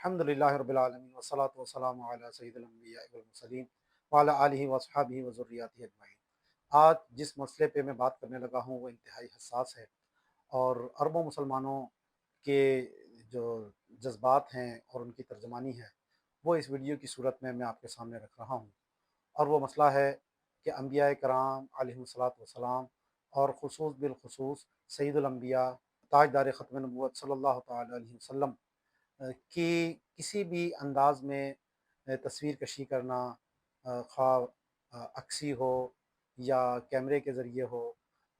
الحمد للہ رب العالمین والصلاة والسلام علی سید الانبیاء والمرسلین وعلی آلہ وصحبہ وذریاتہ اجمعین۔ آج جس مسئلے پہ میں بات کرنے لگا ہوں وہ انتہائی حساس ہے، اور عربوں مسلمانوں کے جو جذبات ہیں اور ان کی ترجمانی ہے وہ اس ویڈیو کی صورت میں آپ کے سامنے رکھ رہا ہوں۔ اور وہ مسئلہ ہے کہ انبیاء کرام علیہم الصلاۃ والسلام اور خصوص بالخصوص سید الانبیاء تاجدار ختم نبوت صلی اللہ تعالی علیہ وسلم کی کسی بھی انداز میں تصویر کشی کرنا، خواہ عکسی ہو یا کیمرے کے ذریعے ہو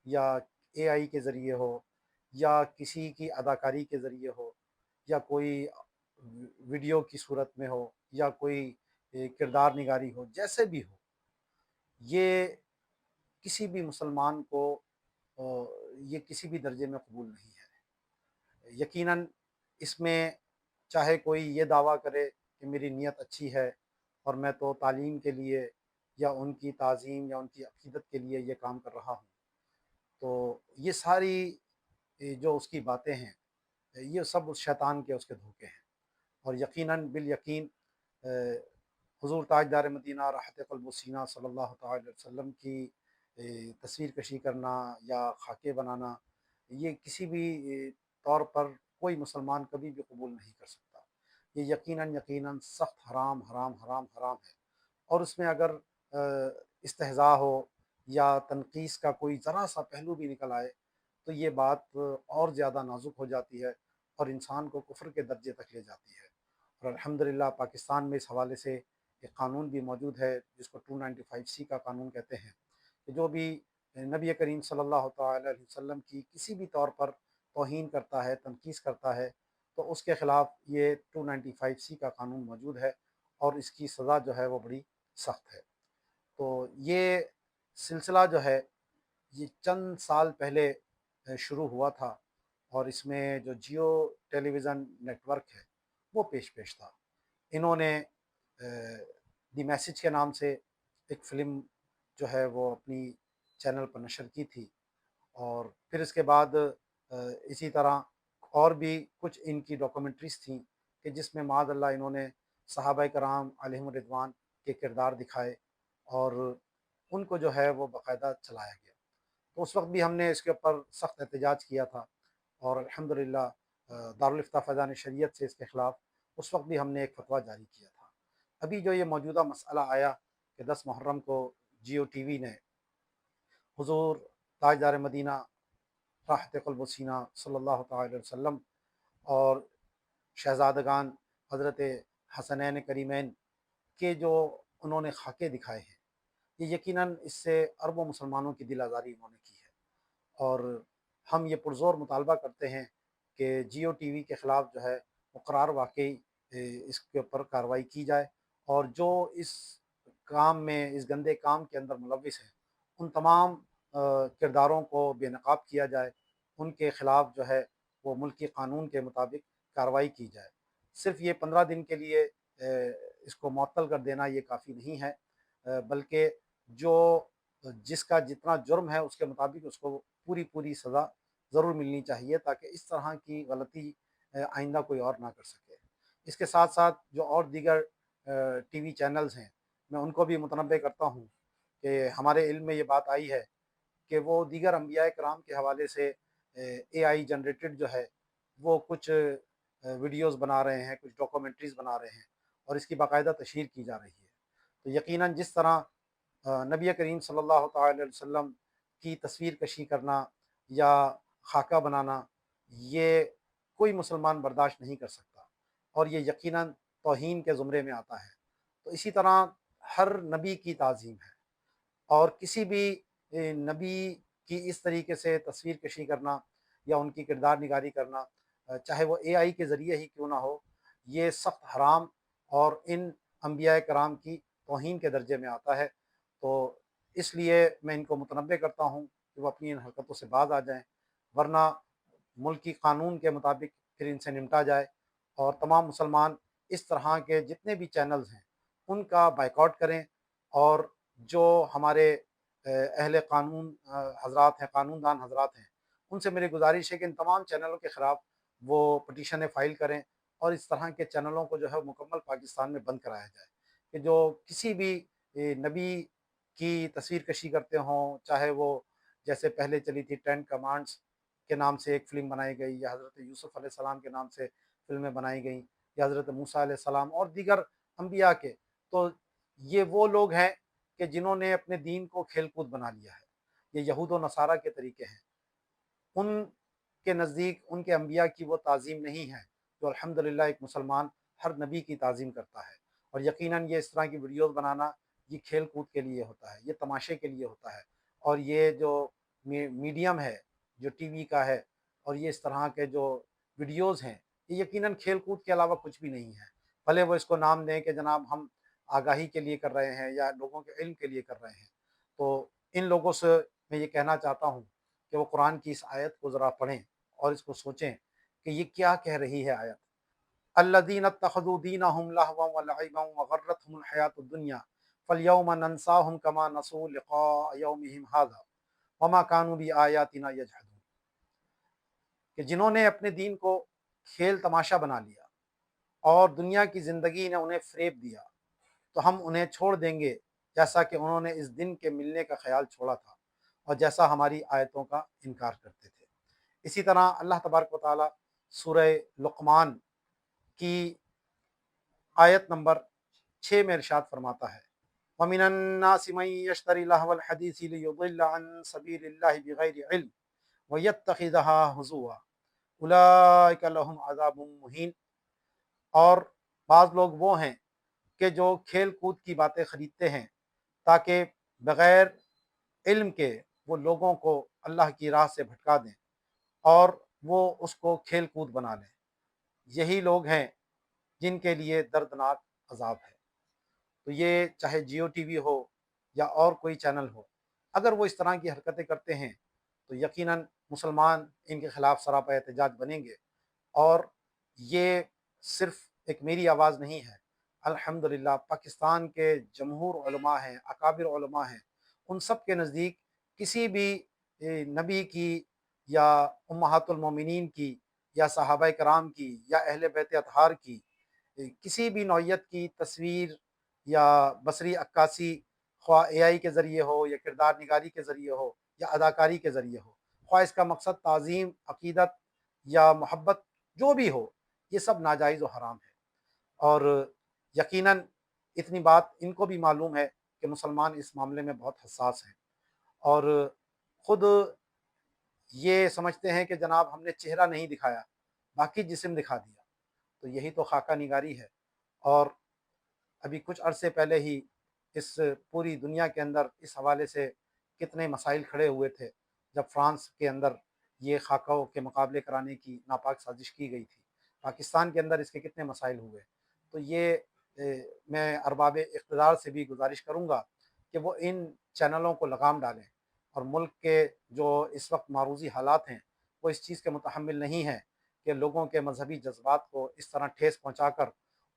یا اے آئی کے ذریعے ہو یا کسی کی اداکاری کے ذریعے ہو یا کوئی ویڈیو کی صورت میں ہو یا کوئی کردار نگاری ہو، جیسے بھی ہو، یہ کسی بھی مسلمان کو یہ کسی بھی درجے میں قبول نہیں ہے۔ یقیناً اس میں چاہے کوئی یہ دعویٰ کرے کہ میری نیت اچھی ہے اور میں تو تعلیم کے لیے یا ان کی تعظیم یا ان کی عقیدت کے لیے یہ کام کر رہا ہوں، تو یہ ساری جو اس کی باتیں ہیں یہ سب اس شیطان کے اس کے دھوکے ہیں۔ اور یقیناً بالیقین حضور تاجدار مدینہ راحت قلب و سینہ صلی اللہ تعالی علیہ وسلم کی تصویر کشی کرنا یا خاکے بنانا، یہ کسی بھی طور پر کوئی مسلمان کبھی بھی قبول نہیں کر سکتا۔ یہ یقیناً سخت حرام حرام حرام حرام ہے، اور اس میں اگر استہزاء ہو یا تنقیص کا کوئی ذرا سا پہلو بھی نکل آئے تو یہ بات اور زیادہ نازک ہو جاتی ہے اور انسان کو کفر کے درجے تک لے جاتی ہے۔ اور الحمدللہ پاکستان میں اس حوالے سے ایک قانون بھی موجود ہے جس کو 295C کا قانون کہتے ہیں، کہ جو بھی نبی کریم صلی اللہ تعالی علیہ وسلم کی کسی بھی طور پر توہین کرتا ہے، تنقیص کرتا ہے، تو اس کے خلاف یہ 295C کا قانون موجود ہے اور اس کی سزا جو ہے وہ بڑی سخت ہے۔ تو یہ سلسلہ جو ہے یہ چند سال پہلے شروع ہوا تھا، اور اس میں جو جیو ٹیلی ویژن نیٹ ورک ہے وہ پیش تھا۔ انہوں نے دی میسج کے نام سے ایک فلم جو ہے وہ اپنی چینل پر نشر کی تھی، اور پھر اس کے بعد اسی طرح اور بھی کچھ ان کی ڈاکومنٹریز تھیں کہ جس میں معاذ اللہ انہوں نے صحابہ کرام علیہم الرضوان کے کردار دکھائے اور ان کو جو ہے وہ باقاعدہ چلایا گیا۔ تو اس وقت بھی ہم نے اس کے اوپر سخت احتجاج کیا تھا، اور الحمدللہ دارالافتاء فیضان شریعت سے اس کے خلاف اس وقت بھی ہم نے ایک فتویٰ جاری کیا تھا۔ ابھی جو یہ موجودہ مسئلہ آیا کہ 10 محرم کو جیو ٹی وی نے حضور تاجدار مدینہ راحت قلب و سینہ صلی اللہ تعالی علیہ وسلم اور شہزادگان حضرت حسنین کریمین کے جو انہوں نے خاکے دکھائے ہیں، یہ یقیناً اس سے عربوں مسلمانوں کی دل آزاری انہوں نے کی ہے، اور ہم یہ پرزور مطالبہ کرتے ہیں کہ جیو ٹی وی کے خلاف جو ہے وہ قرار واقعی اس کے اوپر کارروائی کی جائے، اور جو اس کام میں، اس گندے کام کے اندر ملوث ہیں، ان تمام کرداروں کو بے نقاب کیا جائے، ان کے خلاف جو ہے وہ ملکی قانون کے مطابق کارروائی کی جائے۔ صرف یہ 15 دن کے لیے اس کو معطل کر دینا یہ کافی نہیں ہے، بلکہ جو جس کا جتنا جرم ہے اس کے مطابق اس کو پوری سزا ضرور ملنی چاہیے، تاکہ اس طرح کی غلطی آئندہ کوئی اور نہ کر سکے۔ اس کے ساتھ ساتھ جو اور دیگر ٹی وی چینلز ہیں میں ان کو بھی متنبہ کرتا ہوں کہ ہمارے علم میں یہ بات آئی ہے کہ وہ دیگر انبیاء کرام کے حوالے سے اے آئی جنریٹڈ جو ہے وہ کچھ ویڈیوز بنا رہے ہیں، کچھ ڈاکومنٹریز بنا رہے ہیں، اور اس کی باقاعدہ تشہیر کی جا رہی ہے۔ تو یقیناً جس طرح نبی کریم صلی اللہ تعالی علیہ وسلم کی تصویر کشی کرنا یا خاکہ بنانا یہ کوئی مسلمان برداشت نہیں کر سکتا، اور یہ یقیناً توہین کے زمرے میں آتا ہے۔ تو اسی طرح ہر نبی کی تعظیم ہے، اور کسی بھی نبی کی اس طریقے سے تصویر کشی کرنا یا ان کی کردار نگاری کرنا، چاہے وہ اے آئی کے ذریعے ہی کیوں نہ ہو، یہ سخت حرام اور ان انبیاء کرام کی توہین کے درجے میں آتا ہے۔ تو اس لیے میں ان کو متنبہ کرتا ہوں کہ وہ اپنی ان حرکتوں سے باز آ جائیں، ورنہ ملکی قانون کے مطابق پھر ان سے نمٹا جائے، اور تمام مسلمان اس طرح کے جتنے بھی چینلز ہیں ان کا بائیکاٹ کریں، اور جو ہمارے اہل قانون حضرات ہیں، قانون دان حضرات ہیں، ان سے میری گزارش ہے کہ ان تمام چینلوں کے خلاف وہ پٹیشنیں فائل کریں اور اس طرح کے چینلوں کو جو ہے مکمل پاکستان میں بند کرایا جائے کہ جو کسی بھی نبی کی تصویر کشی کرتے ہوں، چاہے وہ جیسے پہلے چلی تھی 10 کمانڈس کے نام سے ایک فلم بنائی گئی، یا حضرت یوسف علیہ السلام کے نام سے فلمیں بنائی گئیں، یا حضرت موسیٰ علیہ السلام اور دیگر انبیاء کے، تو یہ وہ لوگ ہیں کہ جنہوں نے اپنے دین کو کھیل کود بنا لیا ہے۔ یہ یہود و نصارہ کے طریقے ہیں، ان کے نزدیک ان کے انبیاء کی وہ تعظیم نہیں ہے جو الحمدللہ ایک مسلمان ہر نبی کی تعظیم کرتا ہے۔ اور یقیناً یہ اس طرح کی ویڈیوز بنانا یہ کھیل کود کے لیے ہوتا ہے، یہ تماشے کے لیے ہوتا ہے، اور یہ جو میڈیم ہے جو ٹی وی کا ہے، اور یہ اس طرح کے جو ویڈیوز ہیں، یہ یقیناً کھیل کود کے علاوہ کچھ بھی نہیں ہے۔ بھلے وہ اس کو نام دیں کہ جناب ہم آگاہی کے لیے کر رہے ہیں یا لوگوں کے علم کے لیے کر رہے ہیں، تو ان لوگوں سے میں یہ کہنا چاہتا ہوں کہ وہ قرآن کی اس آیت کو ذرا پڑھیں اور اس کو سوچیں کہ یہ کیا کہہ رہی ہے آیت۔ الذین اتخذوا دینہم لہوا ولعبا وغرتہم الحیاۃ الدنیا فالیوم ننساہم کما نسوا لقاء یومہم ھذا وما کانوا بآیاتنا یجحدون، کہ جنہوں نے اپنے دین کو کھیل تماشا بنا لیا اور دنیا کی زندگی نے انہیں فریب دیا، تو ہم انہیں چھوڑ دیں گے جیسا کہ انہوں نے اس دن کے ملنے کا خیال چھوڑا تھا اور جیسا ہماری آیتوں کا انکار کرتے تھے۔ اسی طرح اللہ تبارک و تعالیٰ سورہ لقمان کی آیت نمبر 6 میں ارشاد فرماتا ہے، وَمِنَ النَّاسِ مَن يَشْتَرِي لَهْوَ الْحَدِيثِ لِيُضِلَّ عَن سَبِيلِ اللَّهِ بِغَيْرِ عِلْمٍ وَيَتَّخِذَهَا هُزُوًا أُولَٰئِكَ لَهُمْ عَذَابٌ مُّهِینٌ۔ اور بعض لوگ وہ ہیں کہ جو کھیل کود کی باتیں خریدتے ہیں تاکہ بغیر علم کے وہ لوگوں کو اللہ کی راہ سے بھٹکا دیں اور وہ اس کو کھیل کود بنا لیں۔ یہی لوگ ہیں جن کے لیے دردناک عذاب ہے۔ تو یہ چاہے جیو ٹی وی ہو یا اور کوئی چینل ہو، اگر وہ اس طرح کی حرکتیں کرتے ہیں تو یقیناً مسلمان ان کے خلاف سراپا احتجاج بنیں گے۔ اور یہ صرف ایک میری آواز نہیں ہے، الحمدللہ پاکستان کے جمہور علماء ہیں، اکابر علماء ہیں، ان سب کے نزدیک کسی بھی نبی کی یا امہات المومنین کی یا صحابہ کرام کی یا اہل بیت اطہار کی کسی بھی نوعیت کی تصویر یا بصری عکاسی، خواہ اے آئی کے ذریعے ہو یا کردار نگاری کے ذریعے ہو یا اداکاری کے ذریعے ہو، خواہ اس کا مقصد تعظیم، عقیدت یا محبت جو بھی ہو، یہ سب ناجائز و حرام ہے۔ اور یقیناً اتنی بات ان کو بھی معلوم ہے کہ مسلمان اس معاملے میں بہت حساس ہیں، اور خود یہ سمجھتے ہیں کہ جناب ہم نے چہرہ نہیں دکھایا، باقی جسم دکھا دیا، تو یہی تو خاکہ نگاری ہے۔ اور ابھی کچھ عرصے پہلے ہی اس پوری دنیا کے اندر اس حوالے سے کتنے مسائل کھڑے ہوئے تھے جب فرانس کے اندر یہ خاکوں کے مقابلے کرانے کی ناپاک سازش کی گئی تھی۔ پاکستان کے اندر اس کے کتنے مسائل ہوئے۔ تو یہ میں ارباب اقتدار سے بھی گزارش کروں گا کہ وہ ان چینلوں کو لگام ڈالیں، اور ملک کے جو اس وقت معروضی حالات ہیں وہ اس چیز کے متحمل نہیں ہیں کہ لوگوں کے مذہبی جذبات کو اس طرح ٹھیس پہنچا کر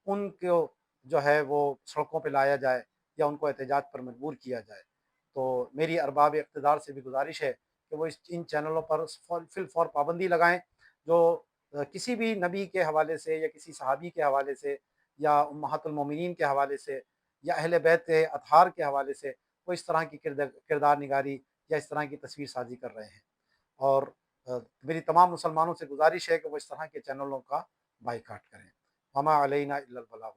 ان کو جو ہے وہ سڑکوں پہ لایا جائے یا ان کو احتجاج پر مجبور کیا جائے۔ تو میری ارباب اقتدار سے بھی گزارش ہے کہ وہ ان چینلوں پر فی الفور پابندی لگائیں جو کسی بھی نبی کے حوالے سے یا کسی صحابی کے حوالے سے یا امہات المومنین کے حوالے سے یا اہل بیت اطہار کے حوالے سے وہ اس طرح کی کردار نگاری یا اس طرح کی تصویر سازی کر رہے ہیں۔ اور میری تمام مسلمانوں سے گزارش ہے کہ وہ اس طرح کے چینلوں کا بائیکاٹ کریں۔ وما علینا الا البلاغ۔